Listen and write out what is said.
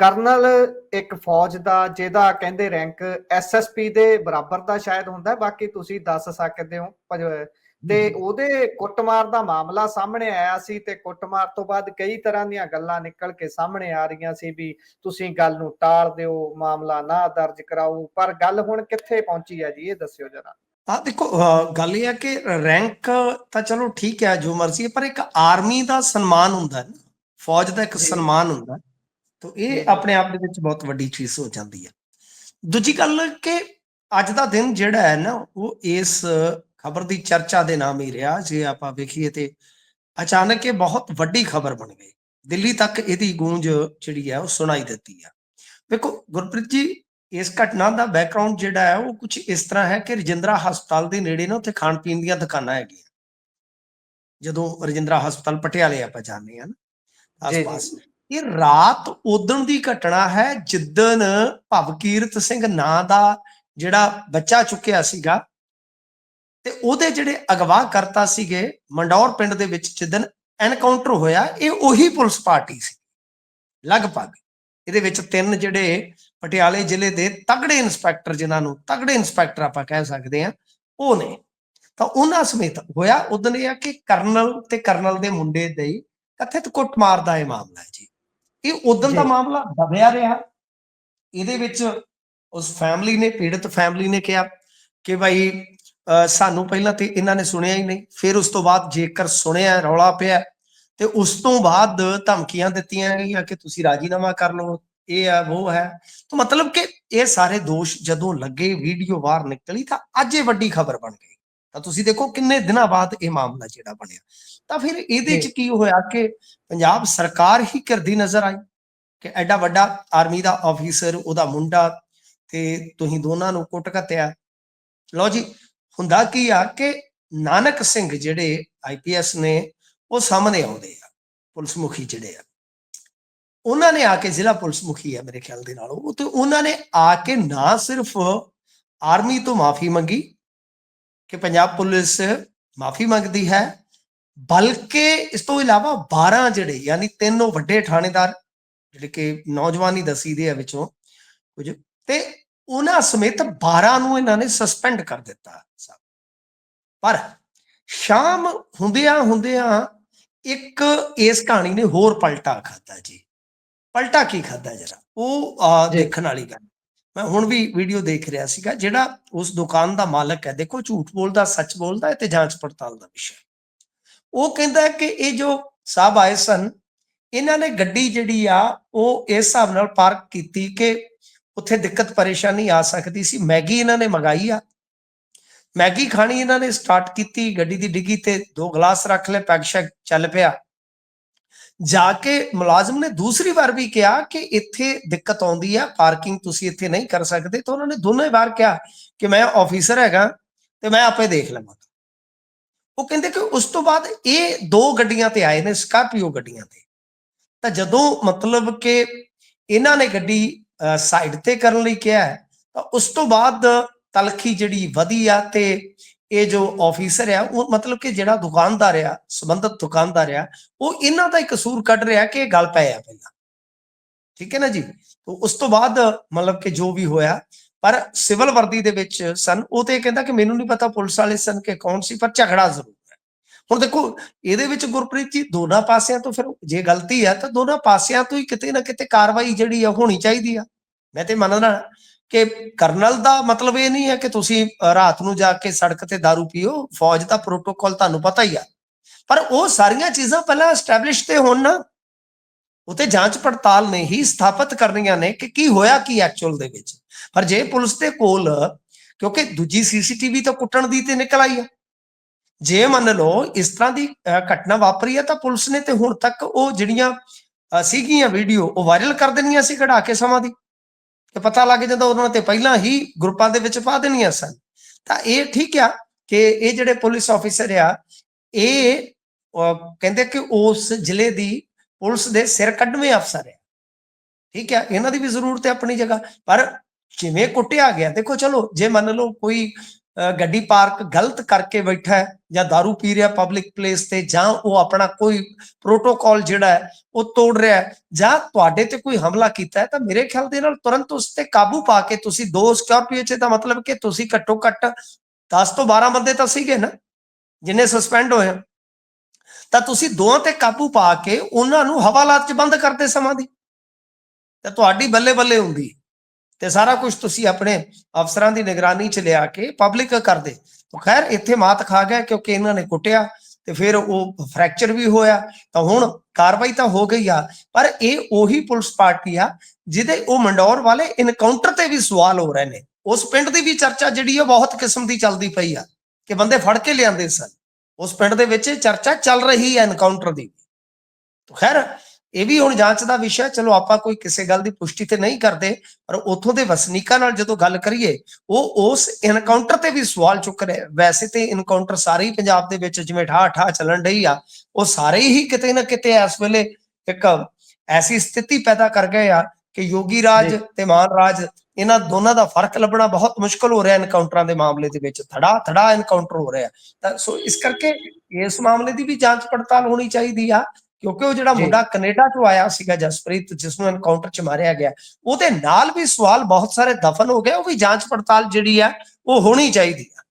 Colonel ਇੱਕ ਫੌਜ ਦਾ ਜਿਹਦਾ ਕਹਿੰਦੇ ਰੈਂਕ ਐਸਐਸਪੀ ਦੇ ਬਰਾਬਰ ਦਾ ਸ਼ਾਇਦ ਹੁੰਦਾ, ਬਾਕੀ ਤੁਸੀਂ ਦੱਸ ਸਕਦੇ ਹੋ। ਤੇ ਉਹਦੇ ਕੁੱਟਮਾਰ ਦਾ ਮਾਮਲਾ ਸਾਹਮਣੇ ਆਇਆ ਸੀ ਤੇ ਕੁੱਟਮਾਰ ਤੋਂ ਬਾਅਦ ਕਈ ਤਰ੍ਹਾਂ ਦੀਆਂ ਗੱਲਾਂ ਨਿਕਲ ਕੇ ਸਾਹਮਣੇ ਆ ਰਹੀਆਂ ਸੀ ਵੀ ਤੁਸੀਂ ਗੱਲ ਨੂੰ ਟਾਲ ਦਿਓ, ਮਾਮਲਾ ਨਾ ਦਰਜ ਕਰਾਓ, ਪਰ ਗੱਲ ਹੁਣ ਕਿੱਥੇ ਪਹੁੰਚੀ ਹੈ ਜੀ, ਇਹ ਦੱਸਿਓ ਜਰਾ। ਹਾਂ ਦੇਖੋ, ਗੱਲ ਇਹ ਹੈ ਕਿ ਰੈਂਕ ਤਾਂ ਚਲੋ ਠੀਕ ਹੈ, ਜੋ ਮਰਜ਼ੀ ਹੈ, ਪਰ ਇੱਕ ਆਰਮੀ ਦਾ ਸਨਮਾਨ ਹੁੰਦਾ ਹੈ ਨਾ, ਫੌਜ ਦਾ ਇੱਕ ਸਨਮਾਨ ਹੁੰਦਾ, ਤਾਂ ਇਹ ਆਪਣੇ ਆਪ ਦੇ ਵਿੱਚ ਬਹੁਤ ਵੱਡੀ ਚੀਜ਼ ਹੋ ਜਾਂਦੀ ਹੈ। ਦੂਜੀ ਗੱਲ ਕਿ ਅੱਜ ਦਾ ਦਿਨ ਜਿਹੜਾ ਹੈ ਨਾ, ਉਹ ਇਸ ਖਬਰ ਦੀ ਚਰਚਾ ਦੇ ਨਾਮ ਹੀ ਰਿਹਾ। ਜੇ ਆਪਾਂ ਵੇਖੀਏ ਤੇ ਅਚਾਨਕ ਇਹ ਬਹੁਤ ਵੱਡੀ ਖਬਰ ਬਣ ਗਈ, ਦਿੱਲੀ ਤੱਕ ਇਹਦੀ ਗੂੰਜ ਜਿਹੜੀ ਹੈ ਉਹ ਸੁਣਾਈ ਦਿੱਤੀ ਹੈ। ਵੇਖੋ ਗੁਰਪ੍ਰੀਤ ਜੀ, ਇਸ ਘਟਨਾ ਦਾ ਬੈਕਗ੍ਰਾਉਂਡ ਜਿਹੜਾ ਹੈ ਉਹ ਕੁਝ ਇਸ ਤਰ੍ਹਾਂ ਹੈ ਕਿ ਰਜਿੰਦਰਾ ਹਸਪਤਾਲ ਦੇ ਨੇੜੇ ਨਾ ਉੱਥੇ ਖਾਣ ਪੀਣ ਦੀਆਂ ਦੁਕਾਨਾਂ ਹੈਗੀਆਂ। ਜਦੋਂ ਰਜਿੰਦਰਾ ਹਸਪਤਾਲ ਪਟਿਆਲੇ ਆਪਾਂ ਜਾਂਦੇ ਹਾਂ ਨਾ ਆਸ-ਪਾਸ, ਇਹ ਰਾਤ ਉਦਣ ਦੀ ਘਟਨਾ ਹੈ ਜਿੱਦਣ ਭਵਕੀਰਤ ਸਿੰਘ ਨਾਂ ਦਾ ਜਿਹੜਾ ਬੱਚਾ ਚੁੱਕਿਆ ਸੀਗਾ ਤੇ ਉਹਦੇ ਜਿਹੜੇ ਅਗਵਾ ਕਰਤਾ ਸੀਗੇ ਮੰਡੌਰ ਪਿੰਡ ਦੇ ਵਿੱਚ ਜਿੱਦਣ ਐਨਕਾਊਂਟਰ ਹੋਇਆ, ਇਹ ਉਹੀ ਪੁਲਿਸ ਪਾਰਟੀ ਸੀ ਲਗਭਗ। ਇਹਦੇ ਵਿੱਚ 3 ਜਿਹੜੇ ਪਟਿਆਲੇ ਜ਼ਿਲ੍ਹੇ ਦੇ ਤਗੜੇ ਇੰਸਪੈਕਟਰ, ਜਿਨ੍ਹਾਂ ਨੂੰ ਤਗੜੇ ਇੰਸਪੈਕਟਰ ਆਪਾਂ ਕਹਿ ਸਕਦੇ ਹਾਂ, ਉਹ ਨੇ। ਤਾਂ ਉਹਨਾਂ ਸਮੇਤ ਹੋਇਆ ਉਦਣ ਇਹ ਆ ਕਿ ਕਰਨਲ ਤੇ ਕਰਨਲ ਦੇ ਮੁੰਡੇ ਦੇ ਕਥਿਤ ਕੁੱਟਮਾਰ ਦਾ ਇਹ ਮਾਮਲਾ ਹੈ ਜੀ। ਇਹ ਉਦਣ ਦਾ ਮਾਮਲਾ ਦਬਿਆ ਰਿਹਾ। ਇਹਦੇ ਵਿੱਚ ਉਸ ਫੈਮਿਲੀ ਨੇ, ਪੀੜਤ ਫੈਮਿਲੀ ਨੇ ਕਿਹਾ ਕਿ ਭਾਈ ਸਾਨੂੰ ਪਹਿਲਾਂ ਤੇ ਇਹਨਾਂ ਨੇ ਸੁਣਿਆ ਹੀ ਨਹੀਂ, ਫਿਰ ਉਸ ਤੋਂ ਬਾਅਦ ਜੇਕਰ ਸੁਣਿਆ, ਰੌਲਾ ਪਿਆ, ਤੇ ਉਸ ਤੋਂ ਬਾਅਦ ਧਮਕੀਆਂ ਦਿੱਤੀਆਂ ਗਈਆਂ ਕਿ ਤੁਸੀਂ ਰਾਜੀਨਾਮਾ ਕਰ ਲਓ, ਇਹ ਹੈ ਉਹ ਹੈ। ਤਾਂ ਮਤਲਬ ਕਿ ਇਹ ਸਾਰੇ ਦੋਸ਼ ਜਦੋਂ ਲੱਗੇ, ਵੀਡੀਓ ਬਾਹਰ ਨਿਕਲੀ, ਤਾਂ ਅੱਜ ਇਹ ਵੱਡੀ ਖਬਰ ਬਣ ਗਈ। ਤਾਂ ਤੁਸੀਂ ਦੇਖੋ ਕਿੰਨੇ ਦਿਨਾਂ ਬਾਅਦ ਇਹ ਮਾਮਲਾ ਜਿਹੜਾ ਬਣਿਆ। ਤਾਂ ਫਿਰ ਇਹਦੇ ਚ ਕੀ ਹੋਇਆ ਕਿ ਪੰਜਾਬ ਸਰਕਾਰ ਹੀ ਘਿਰਦੀ ਨਜ਼ਰ ਆਈ ਕਿ ਐਡਾ ਵੱਡਾ ਆਰਮੀ ਦਾ ਆਫੀਸਰ, ਉਹਦਾ ਮੁੰਡਾ, ਤੇ ਤੁਸੀਂ ਦੋਨਾਂ ਨੂੰ ਕੁੱਟ ਘੱਤਿਆ। ਲਓ ਜੀ, ਹੁੰਦਾ ਕੀ ਆ ਕਿ ਨਾਨਕ ਸਿੰਘ ਜਿਹੜੇ IPS ਨੇ ਉਹ ਸਾਹਮਣੇ ਆਉਂਦੇ ਆ, ਪੁਲਿਸ ਮੁਖੀ ਜਿਹੜੇ ਆ, ਉਹਨਾਂ ਨੇ ਆ ਕੇ, ਜ਼ਿਲ੍ਹਾ ਪੁਲਿਸ ਮੁਖੀ ਆ ਮੇਰੇ ਖਿਆਲ ਦੇ ਨਾਲ ਉਹ, ਤੇ ਉਹਨਾਂ ਨੇ ਆ ਕੇ ਨਾ ਸਿਰਫ ਆਰਮੀ ਤੋਂ ਮਾਫੀ ਮੰਗੀ ਕਿ ਪੰਜਾਬ ਪੁਲਿਸ ਮਾਫੀ ਮੰਗਦੀ ਹੈ, ਬਲਕਿ ਇਸ ਤੋਂ ਇਲਾਵਾ 12 ਜਿਹੜੇ, ਯਾਨੀ 3 ਵੱਡੇ ਥਾਣੇਦਾਰ ਜਿਹੜੇ ਕਿ ਨੌਜਵਾਨੀ ਦਸੀ ਦੇ ਆ ਵਿੱਚੋਂ ਕੁਝ, ਤੇ ਉਹਨਾਂ ਸਮੇਤ 12 ਨੂੰ ਇਹਨਾਂ ਨੇ ਸਸਪੈਂਡ ਕਰ ਦਿੱਤਾ। ਪਰ ਸ਼ਾਮ ਹੁੰਦਿਆਂ ਹੁੰਦਿਆਂ ਇੱਕ ਇਸ ਕਹਾਣੀ ਨੇ ਹੋਰ ਪਲਟਾ ਖਾਧਾ ਜੀ। ਪਲਟਾ ਕੀ ਖਾਧਾ ਜਰਾ ਉਹ ਦੇਖਣ ਵਾਲੀ ਗੱਲ। ਮੈਂ ਹੁਣ ਵੀ ਵੀਡੀਓ ਦੇਖ ਰਿਹਾ ਸੀਗਾ, ਜਿਹੜਾ ਉਸ ਦੁਕਾਨ ਦਾ ਮਾਲਕ ਹੈ, ਦੇਖੋ ਝੂਠ ਬੋਲਦਾ ਸੱਚ ਬੋਲਦਾ, ਇਹ ਤੇ ਜਾਂਚ ਪੜਤਾਲ ਦਾ ਵਿਸ਼ਾ। ਉਹ ਕਹਿੰਦਾ ਕਿ ਇਹ ਜੋ ਸਾਹਿਬ ਆਏ ਸਨ, ਇਹਨਾਂ ਨੇ ਗੱਡੀ ਜਿਹੜੀ ਆ ਉਹ ਇਸ ਹਿਸਾਬ ਨਾਲ ਪਾਰਕ ਕੀਤੀ ਕਿ ਉੱਥੇ ਦਿੱਕਤ ਪਰੇਸ਼ਾਨੀ ਆ ਸਕਦੀ ਸੀ। ਮੈਗੀ ਇਹਨਾਂ ਨੇ ਮੰਗਾਈ ਆ, ਮੈਗੀ ਖਾਣੀ ਇਹਨਾਂ ਨੇ ਸਟਾਰਟ ਕੀਤੀ, ਗੱਡੀ ਦੀ ਡਿੱਗੀ ਤੇ 2 ਗਲਾਸ ਰੱਖ ਲਏ, ਪੈਗ ਸ਼ੈਗ ਚੱਲ ਪਿਆ। ਜਾ ਕੇ ਮੁਲਾਜ਼ਮ ਨੇ ਦੂਸਰੀ ਵਾਰ ਵੀ ਕਿਹਾ ਕਿ ਇੱਥੇ ਦਿੱਕਤ ਆਉਂਦੀ ਹੈ, ਪਾਰਕਿੰਗ ਤੁਸੀਂ ਇੱਥੇ ਨਹੀਂ ਕਰ ਸਕਦੇ। ਤਾਂ ਉਹਨਾਂ ਨੇ ਦੋਨੇ ਵਾਰ ਕਿਹਾ ਕਿ ਮੈਂ ਆਫੀਸਰ ਹੈਗਾ ਤੇ ਮੈਂ ਆਪੇ ਦੇਖ ਲਵਾਂਗਾ। ਉਹ ਕਹਿੰਦੇ ਕਿ ਉਸ ਤੋਂ ਬਾਅਦ ਇਹ 2 ਗੱਡੀਆਂ ਤੇ ਆਏ ਨੇ, ਸਕਾਰਪੀਓ ਗੱਡੀਆਂ ਤੇ। ਤਾਂ ਜਦੋਂ ਮਤਲਬ ਕਿ ਇਹਨਾਂ ਨੇ ਗੱਡੀ ਸਾਈਡ ਤੇ ਕਰਨ ਲਈ ਕਿਹਾ, ਤਾਂ ਉਸ ਤੋਂ ਬਾਅਦ ਤਲਖੀ ਜਿਹੜੀ ਵਧੀ ਆ, ਤੇ ਇਹ ਜੋ ਆਫੀਸਰ ਆ, ਉਹ ਮਤਲਬ ਕਿ ਜਿਹੜਾ ਦੁਕਾਨਦਾਰ ਆ, ਸੰਬੰਧਿਤ ਦੁਕਾਨਦਾਰ ਆ, ਉਹ ਇਹਨਾਂ ਦਾ ਹੀ ਕਸੂਰ ਕੱਢ ਰਿਹਾ ਕਿ ਇਹ ਗੱਲ ਪਏ ਆ ਪਹਿਲਾਂ। ਠੀਕ ਹੈ ਨਾ ਜੀ। ਉਸ ਤੋਂ ਬਾਅਦ ਮਤਲਬ ਕਿ ਜੋ ਵੀ ਹੋਇਆ, ਪਰ ਸਿਵਲ ਵਰਦੀ ਦੇ ਵਿੱਚ ਸਨ ਉਹ, ਤੇ ਕਹਿੰਦਾ ਕਿ ਮੈਨੂੰ ਨਹੀਂ ਪਤਾ ਪੁਲਿਸ ਵਾਲੇ ਸਨ ਕਿ ਕੌਣ ਸੀ, ਪਰ ਝਗੜਾ ਜ਼ਰੂਰ ਹੈ। ਹੁਣ ਦੇਖੋ ਇਹਦੇ ਵਿੱਚ ਗੁਰਪ੍ਰੀਤ ਜੀ, ਦੋਨਾਂ ਪਾਸਿਆਂ ਤੋਂ ਫਿਰ ਜੇ ਗਲਤੀ ਹੈ ਤਾਂ ਦੋਨਾਂ ਪਾਸਿਆਂ ਤੋਂ ਹੀ ਕਿਤੇ ਨਾ ਕਿਤੇ ਕਾਰਵਾਈ ਜਿਹੜੀ ਆ ਹੋਣੀ ਚਾਹੀਦੀ ਆ। ਮੈਂ ਤੇ ਮੰਨਦਾ ਕਿ ਕਰਨਲ ਦਾ ਮਤਲਬ ਇਹ ਨਹੀਂ ਹੈ ਕਿ ਤੁਸੀਂ ਰਾਤ ਨੂੰ ਜਾ ਕੇ ਸੜਕ ਤੇ ਦਾਰੂ ਪੀਓ, ਫੌਜ ਦਾ ਪ੍ਰੋਟੋਕਾਲ ਤੁਹਾਨੂੰ ਪਤਾ ਹੀ ਆ। ਪਰ ਉਹ ਸਾਰੀਆਂ ਚੀਜ਼ਾਂ ਪਹਿਲਾਂ ਐਸਟੈਬਲਿਸ਼ ਤੇ ਹੋਣ ਨਾ, ਉਤੇ ਜਾਂਚ ਪੜਤਾਲ ਨੇ ਹੀ ਸਥਾਪਿਤ ਕਰਨੀਆਂ ਨੇ ਕਿ ਕੀ ਹੋਇਆ ਕੀ ਐਕਚੁਅਲ ਦੇ ਵਿੱਚ। ਪਰ ਜੇ ਪੁਲਿਸ ਦੇ ਕੋਲ, ਕਿਉਂਕਿ ਦੂਜੀ CCTV ਤਾਂ ਕੁੱਟਣ ਦੀ ਤੇ ਨਿਕਲ ਆਈ ਆ, ਜੇ ਮੰਨ ਲਓ ਇਸ ਤਰ੍ਹਾਂ ਦੀ ਘਟਨਾ ਵਾਪਰੀ ਹੈ ਤਾਂ ਪੁਲਿਸ ਨੇ ਤੇ ਹੁਣ ਤੱਕ ਉਹ ਜਿਹੜੀਆਂ ਸੀਗੀਆਂ ਵੀਡੀਓ ਉਹ ਵਾਇਰਲ ਕਰ ਦੇਣੀਆਂ ਸੀ ਕਢਾ ਕੇ ਸਮਾਂ ਦੀ, ਤੇ ਪਤਾ ਲੱਗ ਜਾਂਦਾ ਉਹਨਾਂ ਤੇ ਪਹਿਲਾਂ ਹੀ ਗਰੁੱਪਾਂ ਦੇ ਵਿੱਚ ਪਾ ਦੇਣੀਆਂ ਸਨ। ਤਾਂ ਇਹ ਠੀਕ ਆ ਕਿ ਇਹ ਜਿਹੜੇ ਪੁਲਿਸ ਆਫੀਸਰ ਆ, ਇਹ ਕਹਿੰਦੇ ਕਿ ਉਸ ਜ਼ਿਲ੍ਹੇ ਦੀ ਪੁਲਿਸ ਦੇ ਸਿਰ ਕੱਢਵੇਂ ਅਫਸਰ ਆ। ਠੀਕ ਹੈ, ਇਹਨਾਂ ਦੀ ਵੀ ਜ਼ਰੂਰਤ ਹੈ ਆਪਣੀ ਜਗ੍ਹਾ। ਪਰ ਜਿਵੇਂ ਕੁੱਟਿਆ ਗਿਆ, ਦੇਖੋ ਚਲੋ ਜੇ ਮੰਨ ਲਓ ਕੋਈ ਗੱਡੀ ਪਾਰਕ ਗਲਤ ਕਰਕੇ ਬੈਠਾ ਹੈ ਜਾਂ दारू ਪੀ ਰਿਹਾ ਪਬਲਿਕ ਪਲੇਸ ਤੇ, ਜਾਂ ਉਹ ਆਪਣਾ ਕੋਈ ਪ੍ਰੋਟੋਕਾਲ ਜਿਹੜਾ ਹੈ ਉਹ ਤੋੜ ਰਿਹਾ ਹੈ, ਜਾਂ ਤੁਹਾਡੇ ਤੇ ਕੋਈ ਹਮਲਾ ਕੀਤਾ ਹੈ, ਤਾਂ ਮੇਰੇ ਖਿਆਲ ਦੇ ਨਾਲ ਤੁਰੰਤ ਉਸ ਤੇ ਕਾਬੂ ਪਾ ਕੇ ਤੁਸੀਂ 2 ਸਕਾਰਪੀਓ 'ਚ, ਦਾ ਮਤਲਬ ਕਿ ਤੁਸੀਂ ਘੱਟੋ ਘੱਟ 10 ਤੋਂ 12 ਬੰਦੇ ਤਾਂ ਸੀਗੇ ਨਾ ਜਿੰਨੇ ਸਸਪੈਂਡ ਹੋਏ, ਤਾਂ ਤੁਸੀਂ ਦੋਵਾਂ ਤੇ ਕਾਬੂ ਪਾ ਕੇ ਉਹਨਾਂ ਨੂੰ ਹਵਾਲਾਤ 'ਚ ਬੰਦ ਕਰਦੇ ਸਮਾਂ ਦੀ, ਤਾਂ ਤੁਹਾਡੀ ਬੱਲੇ ਬੱਲੇ ਹੁੰਦੀ ਤੇ ਸਾਰਾ ਕੁਝ ਤੁਸੀਂ ਆਪਣੇ ਅਫਸਰਾਂ ਦੀ ਨਿਗਰਾਨੀ 'ਚ ਲਿਆ ਕੇ ਪਬਲਿਕ ਕਰਦੇ। ਖੈਰ ਇੱਥੇ ਮਾਤ ਖਾ ਗਿਆ ਕਿਉਂਕਿ ਇਹਨਾਂ ਨੇ ਕੁੱਟਿਆ ਤੇ ਫਿਰ ਉਹ ਫ੍ਰੈਕਚਰ ਵੀ ਹੋਇਆ, ਤਾਂ ਹੁਣ ਕਾਰਵਾਈ ਤਾਂ ਹੋ ਗਈ ਆ, ਪਰ ਇਹ ਉਹੀ ਪੁਲਿਸ ਪਾਰਟੀ ਆ ਜਿਹਦੇ ਉਹ ਮੰਡੌਰ ਵਾਲੇ ਇਨਕਾਊਂਟਰ ਤੇ ਵੀ ਸਵਾਲ ਹੋ ਰਹੇ ਨੇ। ਉਸ ਪਿੰਡ ਦੀ ਵੀ ਚਰਚਾ ਜਿਹੜੀ ਆ ਬਹੁਤ ਕਿਸਮ ਦੀ ਚੱਲਦੀ ਪਈ ਆ ਕਿ ਬੰਦੇ ਫੜ ਕੇ ਲਿਆਂਦੇ ਸਨ, ਉਸ ਪਿੰਡ ਦੇ ਵਿੱਚ ਚਰਚਾ ਚੱਲ ਰਹੀ ਹੈ ਇਨਕਾਊਂਟਰ ਦੀ। ਖੈਰ ਇਹ ਵੀ ਹੁਣ ਜਾਂਚ ਦਾ ਵਿਸ਼ਾ, ਚਲੋ ਆਪਾਂ ਕੋਈ ਕਿਸੇ ਗੱਲ ਦੀ ਪੁਸ਼ਟੀ ਤੇ ਨਹੀਂ ਕਰਦੇ, ਪਰ ਉੱਥੋਂ ਦੇ ਵਸਨੀਕਾਂ ਨਾਲ ਜਦੋਂ ਗੱਲ ਕਰੀਏ ਉਹ ਉਸ ਇਨਕਾਊਂਟਰ ਤੇ ਵੀ ਸਵਾਲ ਚੁੱਕ ਰਹੇ। ਵੈਸੇ ਤੇ ਇਨਕਾਊਂਟਰ ਸਾਰੇ ਹੀ ਪੰਜਾਬ ਦੇ ਵਿੱਚ ਜਿਵੇਂ ਠਾਹ ਠਾਹ ਚੱਲਣ ਡਈ ਆ, ਉਹ ਸਾਰੇ ਹੀ ਕਿਤੇ ਨਾ ਕਿਤੇ ਇਸ ਵੇਲੇ ਇੱਕ ਐਸੀ ਸਥਿਤੀ ਪੈਦਾ ਕਰ ਗਏ ਆ ਕਿ ਯੋਗੀ ਰਾਜ ਤੇ ਮਾਨ ਰਾਜ, ਇਹਨਾਂ ਦੋਨਾਂ ਦਾ ਫਰਕ ਲੱਭਣਾ ਬਹੁਤ ਮੁਸ਼ਕਲ ਹੋ ਰਿਹਾ ਇਨਕਾਊਂਟਰਾਂ ਦੇ ਮਾਮਲੇ ਦੇ ਵਿੱਚ। ਥੜਾ ਥੜਾ ਇਨਕਾਊਂਟਰ ਹੋ ਰਿਹਾ, ਤਾਂ ਸੋ ਇਸ ਕਰਕੇ ਇਸ ਮਾਮਲੇ ਦੀ ਵੀ ਜਾਂਚ ਪੜਤਾਲ ਹੋਣੀ ਚਾਹੀਦੀ ਆ, ਕਿਉਂਕਿ ਉਹ ਜਿਹੜਾ ਮੁੰਡਾ ਕੈਨੇਡਾ ਤੋਂ ਆਇਆ ਸੀਗਾ ਜਸਪ੍ਰੀਤ, ਜਿਸ ਨੂੰ ਐਨਕਾਊਂਟਰ 'ਚ ਮਾਰਿਆ ਗਿਆ, ਉਹਦੇ ਨਾਲ ਵੀ ਸਵਾਲ ਬਹੁਤ ਸਾਰੇ ਦਫਨ ਹੋ ਗਏ, ਉਹ ਵੀ ਜਾਂਚ ਪੜਤਾਲ ਜਿਹੜੀ ਆ ਉਹ ਹੋਣੀ ਚਾਹੀਦੀ ਆ।